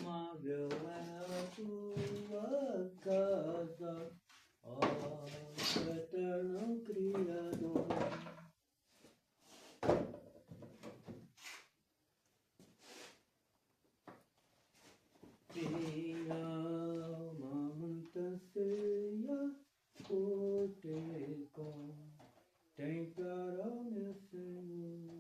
Amável é a tua casa, ó eterno Criador. Minha alma muito anseia por te contemplar, ó meu Senhor.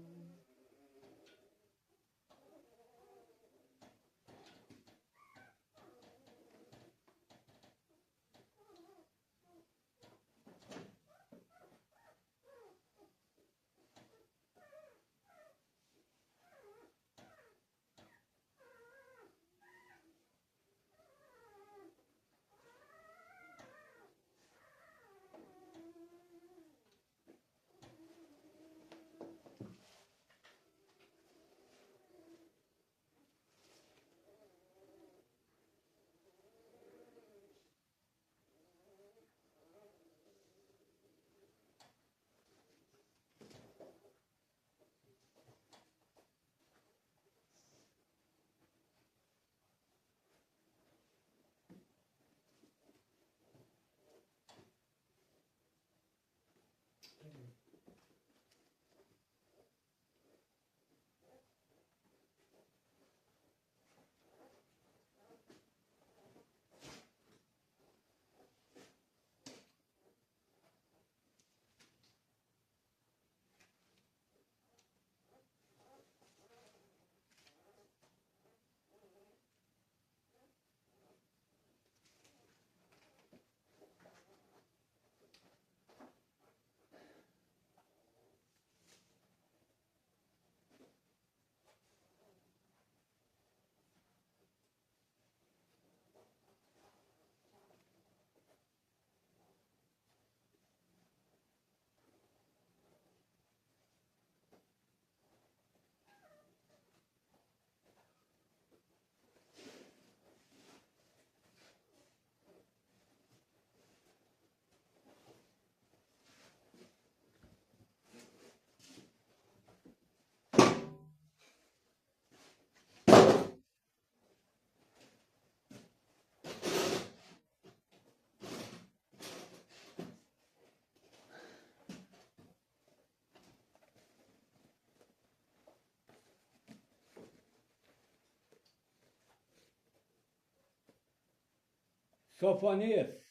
Sofonias,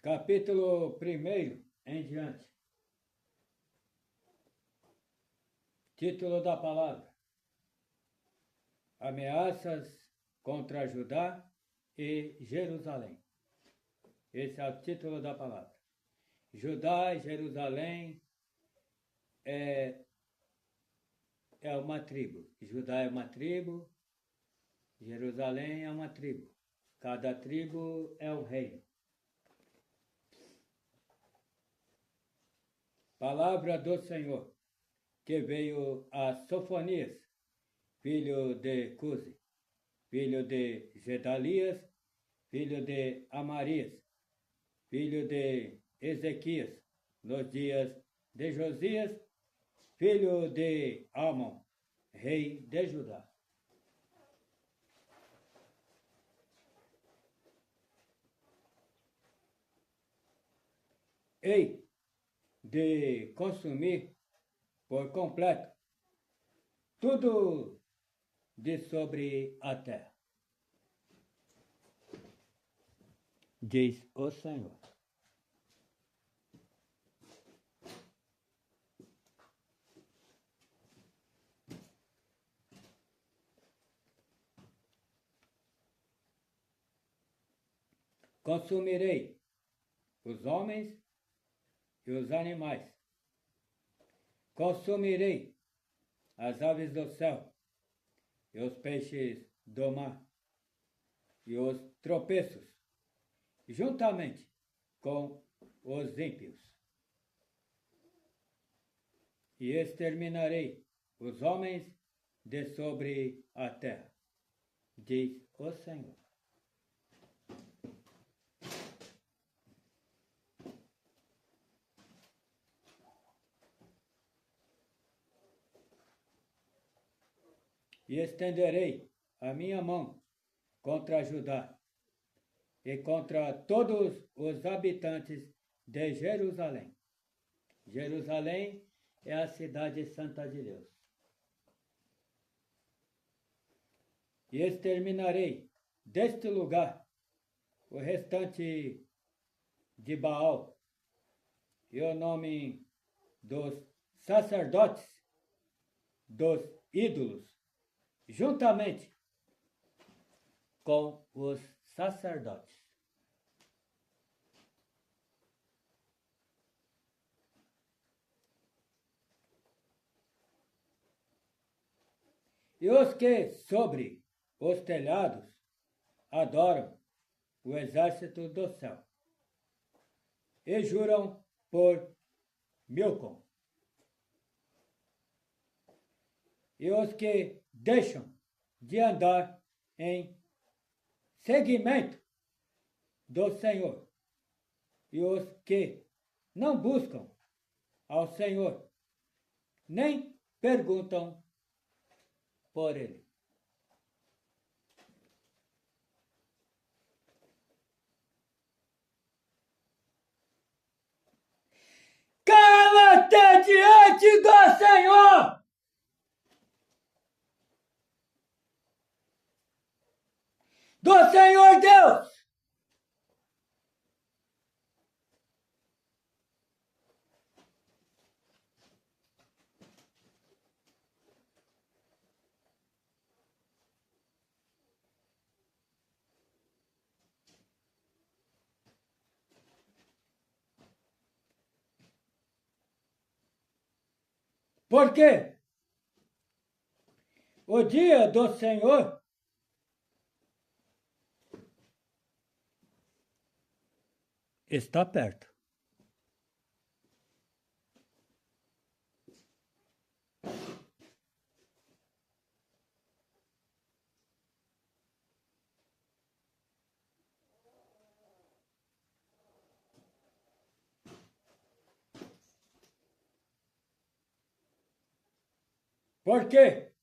capítulo 1 em diante. Título da palavra: Ameaças contra Judá e Jerusalém. Esse é o título da palavra. Judá e Jerusalém é uma tribo. Judá é uma tribo, Jerusalém é uma tribo. Cada tribo é um reino. Palavra do Senhor, que veio a Sofonias, filho de Cusi, filho de Gedalias, filho de Amarias, filho de Ezequias, nos dias de Josias, filho de Amon, rei de Judá. Hei de consumir por completo tudo de sobre a terra, diz o Senhor. Consumirei os homens e os animais. Consumirei as aves do céu e os peixes do mar e os tropeços, juntamente com os ímpios. E exterminarei os homens de sobre a terra, diz o Senhor. e estenderei a minha mão contra Judá e contra todos os habitantes de Jerusalém. Jerusalém é a cidade santa de Deus. E exterminarei deste lugar o restante de Baal e o nome dos sacerdotes, dos ídolos, juntamente com os sacerdotes. E os que sobre os telhados adoram o exército do céu e juram por Milcom. E os que deixam de andar em seguimento do Senhor, e os que não buscam ao Senhor, nem perguntam por Ele. Cala-te diante do Senhor! Do Senhor Deus! Porque o dia do Senhor está perto. Porque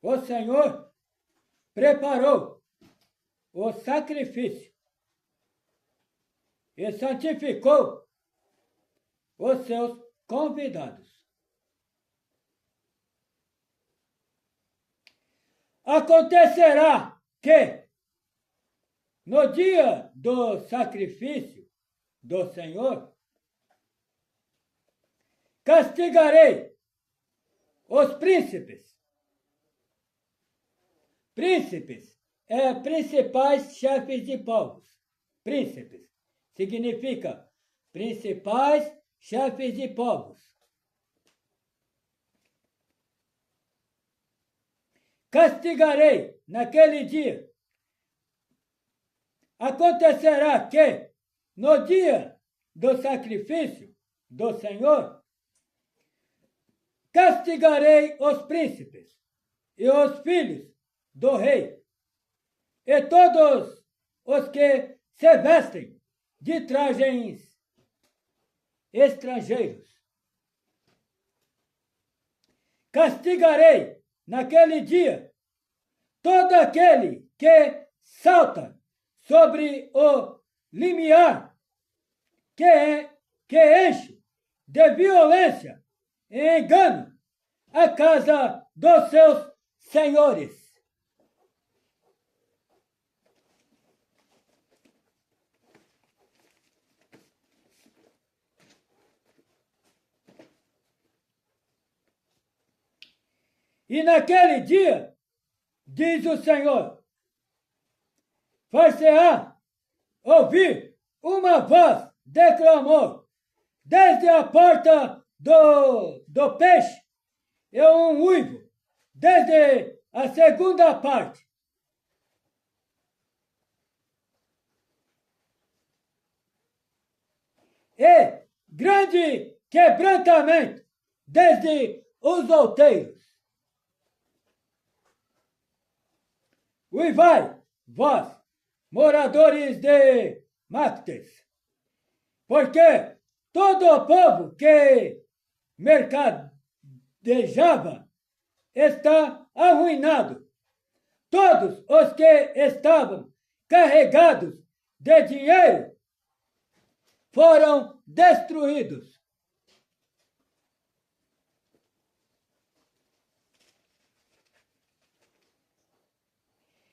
o Senhor preparou o sacrifício e santificou os seus convidados. Acontecerá que, no dia do sacrifício do Senhor, castigarei os príncipes. Príncipes é principais chefes de povos. Príncipes significa principais chefes de povos. Castigarei naquele dia. Acontecerá que, no dia do sacrifício do Senhor, castigarei os príncipes e os filhos do rei, e todos os que se vestem de trajes estrangeiros. Castigarei naquele dia todo aquele que salta sobre o limiar, que enche de violência e engano a casa dos seus senhores. E naquele dia, diz o Senhor, far-se-á ouvir uma voz de clamor desde a porta do peixe e um uivo desde a segunda parte. E grande quebrantamento desde os outeiros. Uivai, vós, moradores de Mactes, porque todo o povo que mercadejava está arruinado. Todos os que estavam carregados de dinheiro foram destruídos.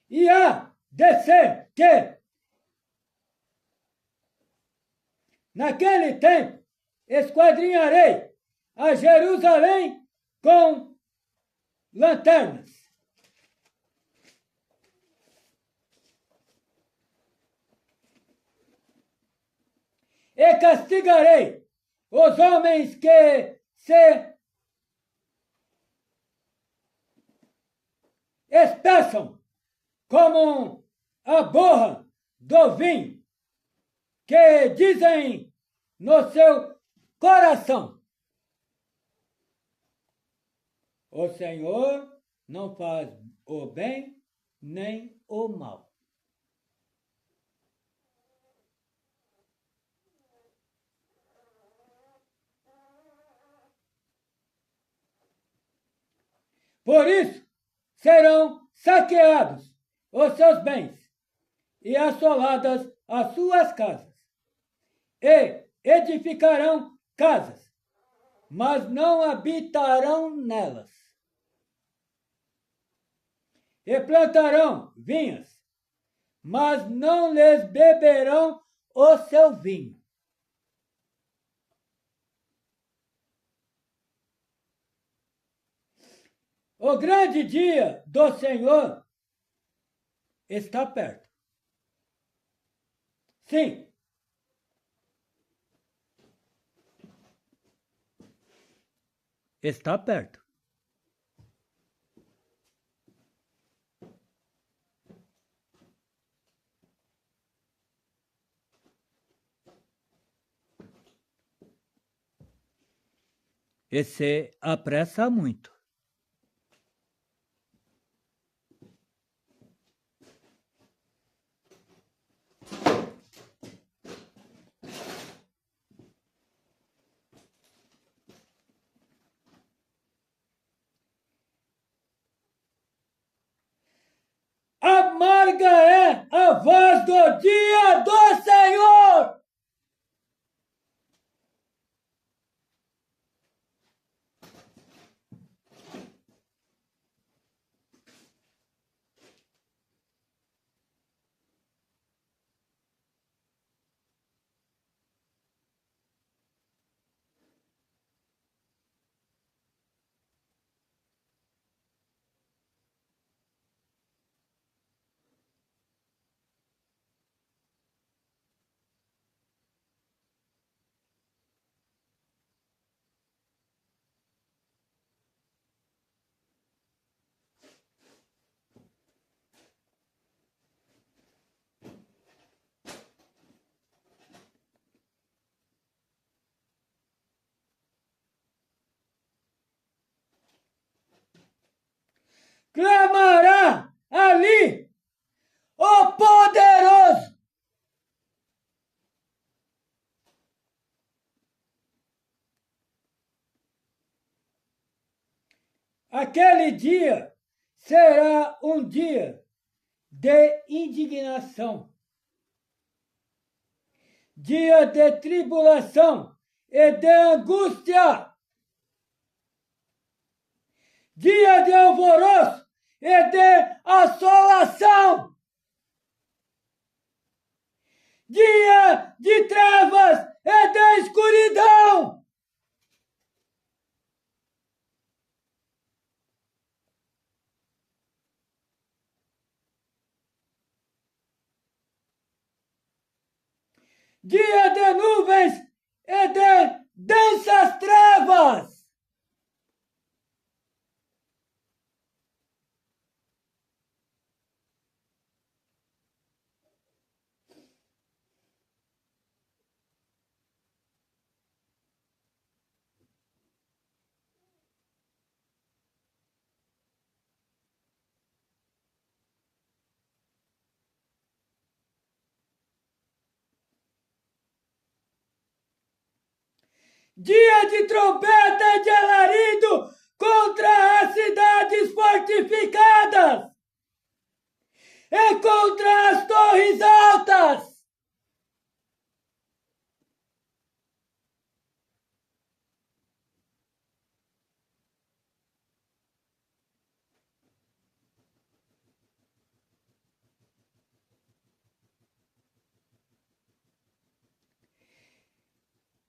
E há de ser que, naquele tempo, esquadrinharei a Jerusalém com lanternas. E castigarei os homens que se espeçam como a borra do vinho, que dizem no seu coração: o Senhor não faz o bem nem o mal. Por isso serão saqueados os seus bens e assoladas as suas casas, e edificarão casas, mas não habitarão nelas. E plantarão vinhas, mas não lhes beberão o seu vinho. O grande dia do Senhor está perto. Sim. Está perto. E se apressa muito. Amarga é a voz do dia do Senhor. Clamará ali o poderoso. Aquele dia será um dia de indignação, dia de tribulação e de angústia, dia de alvoroço e de assolação, dia de trevas e de escuridão. Dia de nuvens e de densas trevas. Dia de trombeta e de alarido contra as cidades fortificadas. fortificadas e contra as torres altas.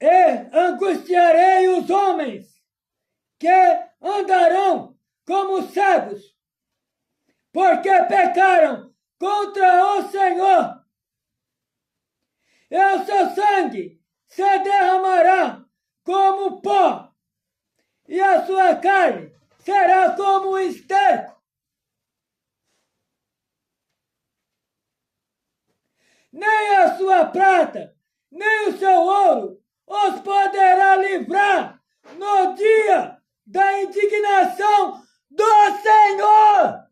E angustiarei os homens que andarão como cegos, porque pecaram contra o Senhor. E o seu sangue se derramará como pó, e a sua carne será como esterco. Nem a sua prata, nem o seu ouro os poderá livrar no dia da indignação do Senhor.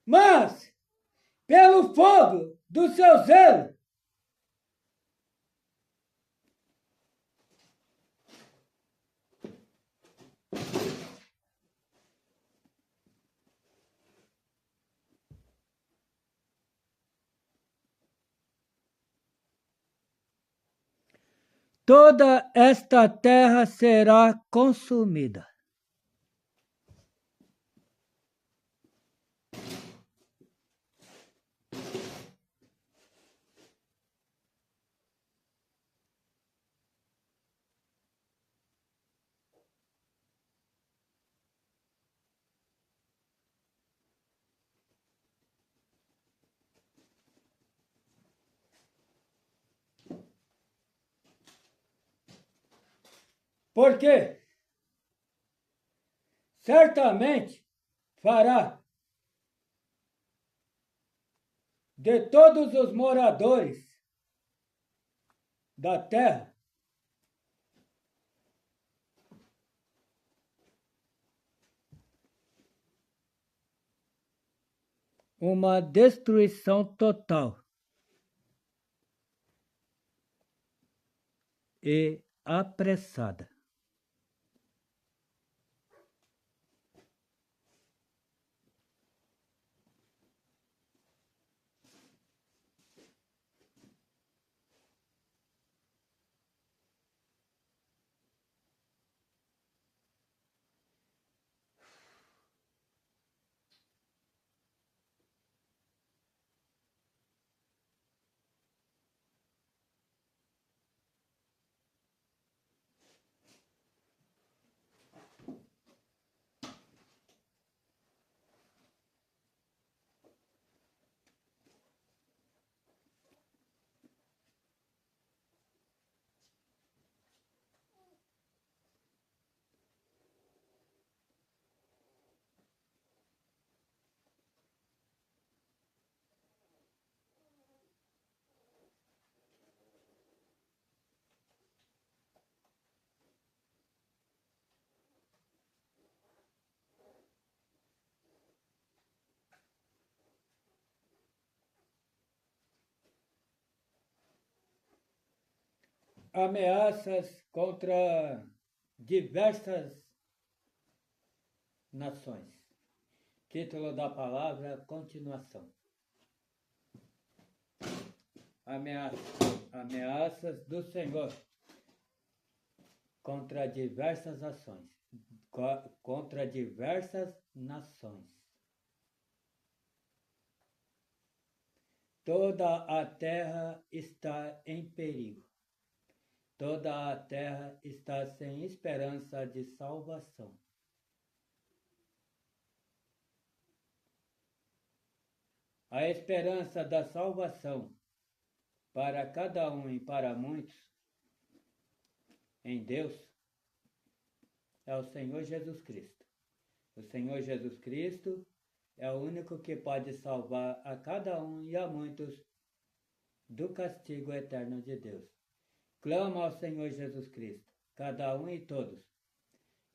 Mas, pelo fogo do seu zelo, toda esta terra será consumida. Porque certamente fará de todos os moradores da terra uma destruição total e apressada. Ameaças contra diversas nações. Título da palavra, continuação. Ameaças do Senhor contra diversas ações, contra diversas nações. Toda a terra está em perigo. Toda a terra está sem esperança de salvação. A esperança da salvação para cada um e para muitos em Deus é o Senhor Jesus Cristo. O Senhor Jesus Cristo é o único que pode salvar a cada um e a muitos do castigo eterno de Deus. Clama ao Senhor Jesus Cristo, cada um e todos.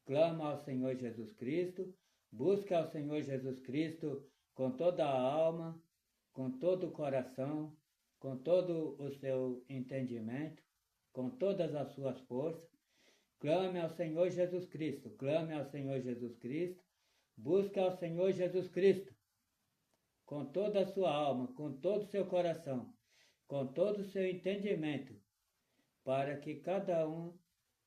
Clama ao Senhor Jesus Cristo, busca ao Senhor Jesus Cristo com toda a alma, com todo o coração, com todo o seu entendimento, com todas as suas forças. Clame ao Senhor Jesus Cristo, clame ao Senhor Jesus Cristo, busque ao Senhor Jesus Cristo com toda a sua alma, com todo o seu coração, com todo o seu entendimento, para que cada um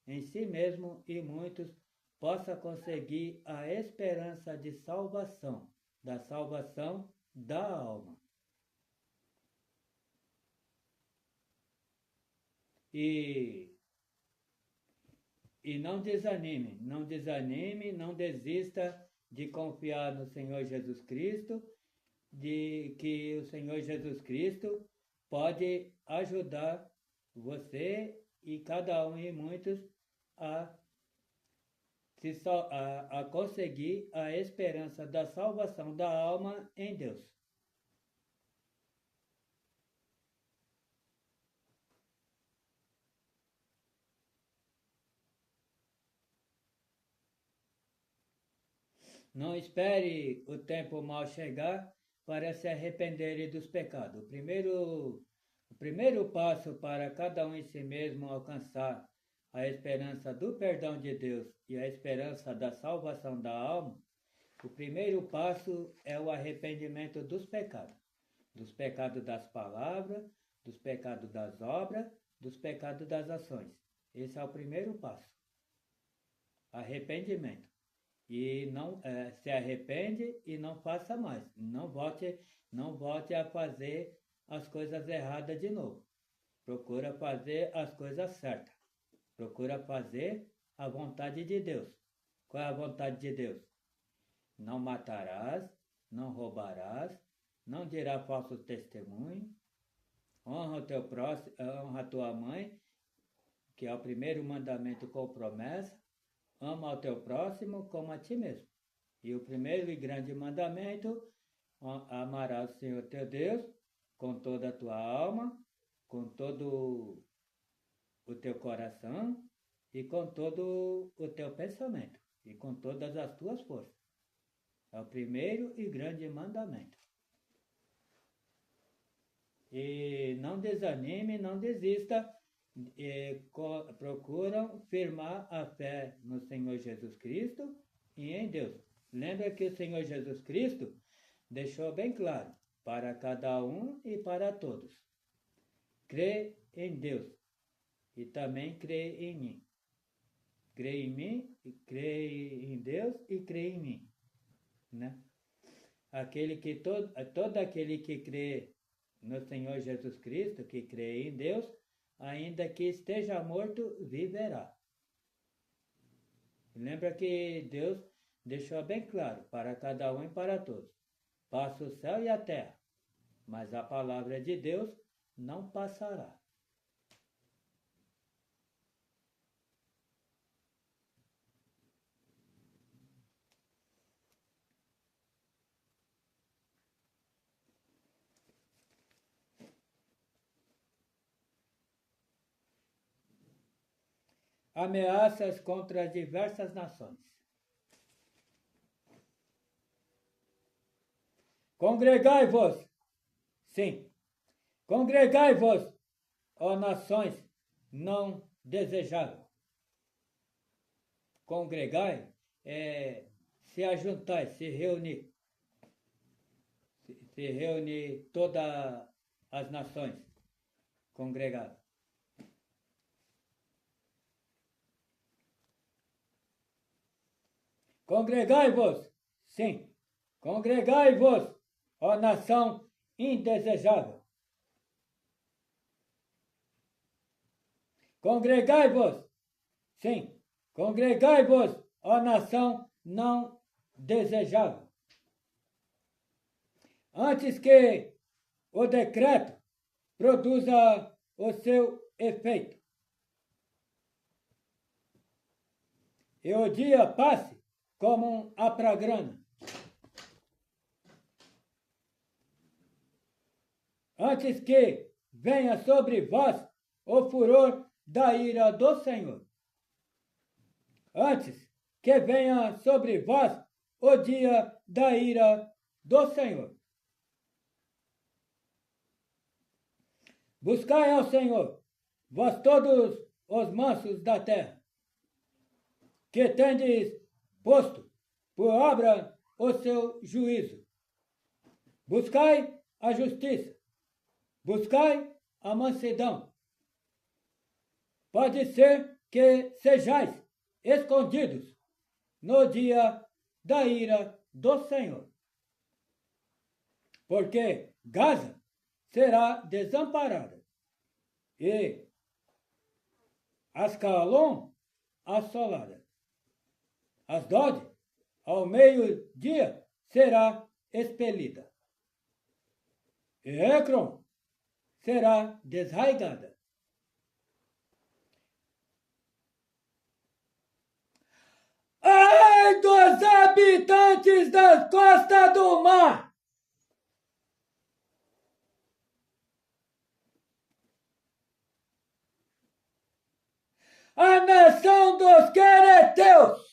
em si mesmo e muitos possa conseguir a esperança de salvação, da salvação da alma. E não desanime, não desista de confiar no Senhor Jesus Cristo, de que o Senhor Jesus Cristo pode ajudar você e cada um e muitos a conseguir a esperança da salvação da alma em Deus. Não espere o tempo mal chegar para se arrependerem dos pecados. O primeiro passo para cada um em si mesmo alcançar a esperança do perdão de Deus e a esperança da salvação da alma, o primeiro passo é o arrependimento dos pecados das palavras, dos pecados das obras, dos pecados das ações. Esse é o primeiro passo. Arrependimento. E não se arrepende e não faça mais. Não volte a fazer as coisas erradas de novo. Procura fazer as coisas certas. Procura fazer a vontade de Deus. Qual é a vontade de Deus? Não matarás, não roubarás, não dirás falso testemunho, honra o teu próximo, honra a tua mãe, que é o primeiro mandamento com promessa. Ama ao teu próximo como a ti mesmo. E o primeiro e grande mandamento, amarás o Senhor teu Deus com toda a tua alma, com todo o teu coração e com todo o teu pensamento e com todas as tuas forças. É o primeiro e grande mandamento. E não desanime, não desista. Procuram firmar a fé no Senhor Jesus Cristo e em Deus. Lembra que o Senhor Jesus Cristo deixou bem claro para cada um e para todos. Crê em Deus e também crê em mim. Crê em mim, crê em Deus e crê em mim. Né? Todo aquele que crê no Senhor Jesus Cristo, que crê em Deus, ainda que esteja morto, viverá. Lembra que Deus deixou bem claro para cada um e para todos. Passa o céu e a terra, mas a palavra de Deus não passará. Ameaças contra diversas nações. Congregai-vos, sim, congregai-vos, ó nações não desejáveis. Congregai é se ajuntar, se reunir. Se reunir todas as nações congregadas. Congregai-vos, sim, congregai-vos, ó nação indesejável. Congregai-vos, sim, congregai-vos, ó nação não desejável. Antes que o decreto produza o seu efeito. E o dia passe como a pragrana. Antes que venha sobre vós o furor da ira do Senhor. Antes que venha sobre vós o dia da ira do Senhor. Buscai ao Senhor, vós todos os mansos da terra, que tendes posto por obra o seu juízo. Buscai a justiça, buscai a mansidão. Pode ser que sejais escondidos no dia da ira do Senhor. Porque Gaza será desamparada e Ascalon assolada. Asdod, ao meio-dia, será expelida. E Ecrom será desraigada. Ai dos habitantes das costas do mar! A nação dos quereteus!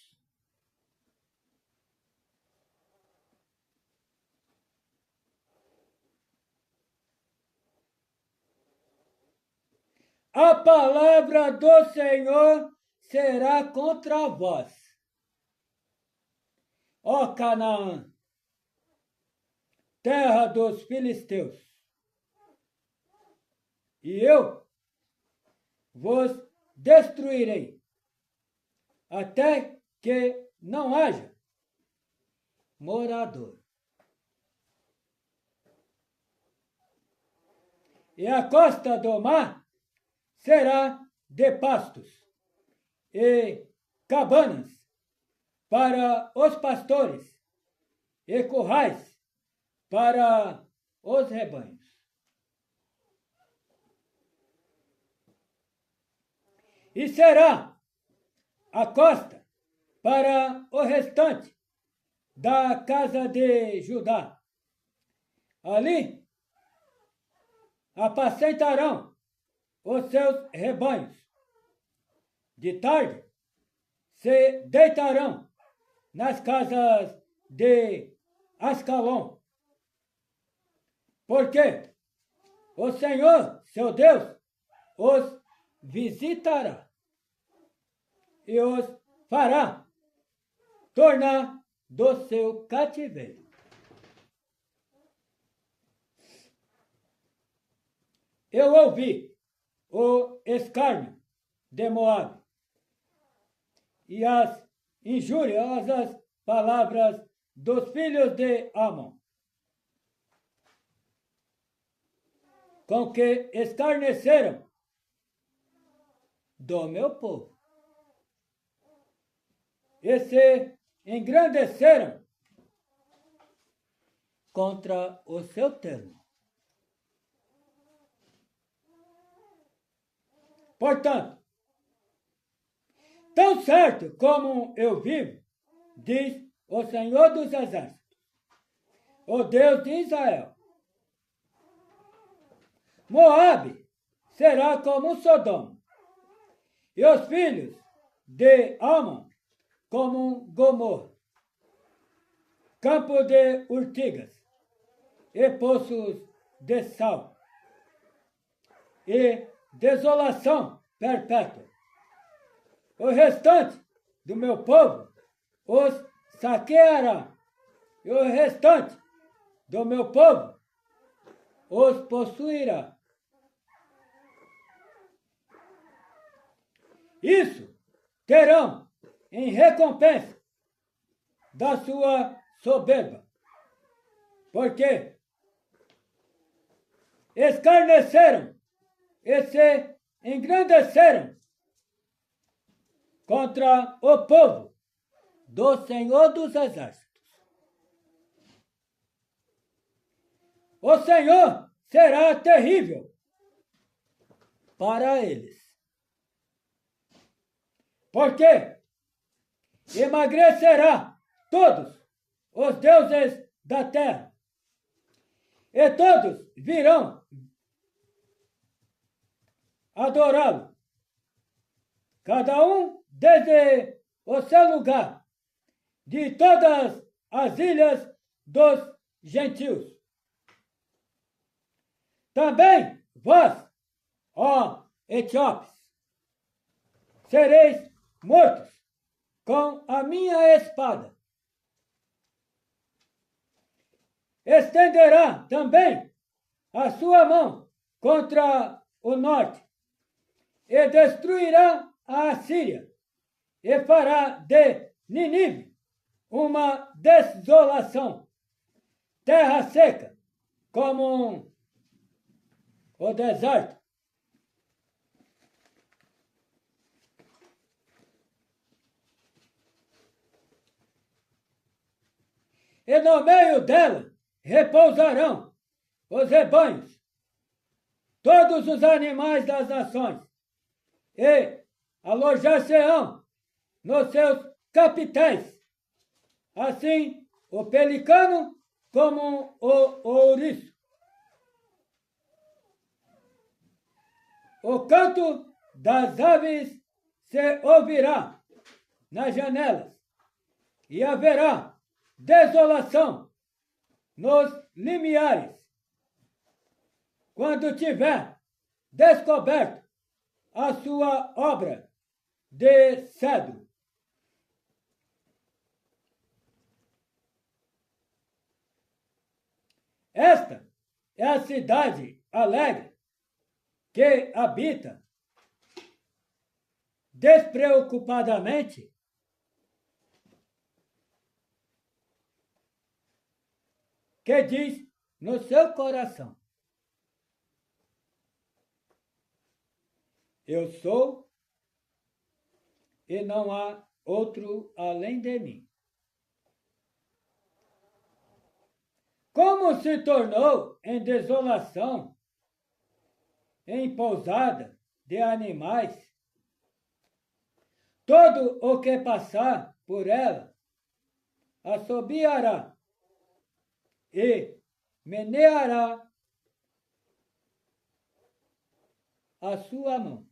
A palavra do Senhor será contra vós, ó Canaã, terra dos filisteus. E eu vos destruirei, até que não haja morador. E a costa do mar será de pastos e cabanas para os pastores e currais para os rebanhos. E será a costa para o restante da casa de Judá. Ali apacentarão os seus rebanhos. De tarde se deitarão nas casas de Ascalon. Porque o Senhor, seu Deus, os visitará e os fará tornar do seu cativeiro. Eu ouvi o escárnio de Moabe e as injuriosas palavras dos filhos de Amon, com que escarneceram do meu povo, e se engrandeceram contra o seu termo. Portanto, tão certo como eu vivo, diz o Senhor dos Exércitos, o Deus de Israel, Moabe será como Sodoma, e os filhos de Amon como Gomorra, campo de urtigas e poços de sal, e desolação perpétua. O restante do meu povo os saqueará, e o restante do meu povo os possuirá. Isso terão em recompensa da sua soberba, porque escarneceram e se engrandeceram contra o povo do Senhor dos Exércitos. O Senhor será terrível para eles. Porque emagrecerá todos os deuses da terra, e todos virão adorá-lo, cada um desde o seu lugar, de todas as ilhas dos gentios. Também vós, ó etíopes, sereis mortos com a minha espada. Estenderá também a sua mão contra o norte, e destruirá a Assíria, e fará de Nínive uma desolação, terra seca, como o deserto. E no meio dela repousarão os rebanhos, todos os animais das nações, e alojar-se-ão nos seus capitéis, assim o pelicano como o ouriço. O canto das aves se ouvirá nas janelas, e haverá desolação nos limiares, quando tiver descoberto a sua obra de cedro. Esta é a cidade alegre que habita despreocupadamente, que diz no seu coração: eu sou e não há outro além de mim. Como se tornou em desolação, em pousada de animais, todo o que passar por ela assobiará e meneará a sua mão.